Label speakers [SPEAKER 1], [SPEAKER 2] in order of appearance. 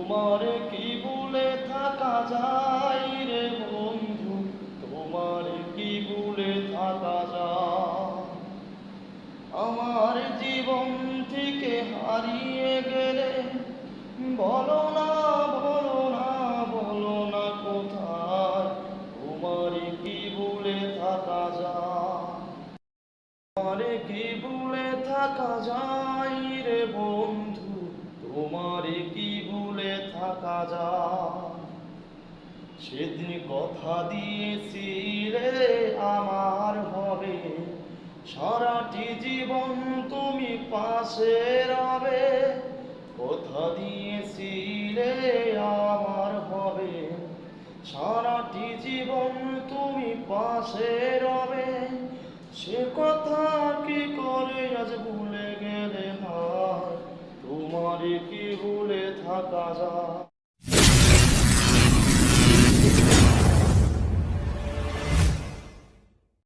[SPEAKER 1] তোমার কি ভুলে থাকা যায় রে বন্ধু, তোমার কি ভুলে থাকা যায়? আমার জীবন থেকে হারিয়ে গেলে বলো না, বলো না, বলো না কোথায় তোমার কি ভুলে থাকা যায়? তোমার কি ভুলে থাকা যায় রে বন্ধু, তোমার কি ভুলে থাকা যায়? সেদিন কথা দিয়েছিলে আমার হবে, সারাটি জীবন তুমি পাশে রবে। কথা দিয়েছিলে আমার হবে, সারাটি জীবন তুমি পাশে রবে। সে কথা কি করে আজ ভুলে গেলে না, তোমার কি ভুলে থাকা যায়?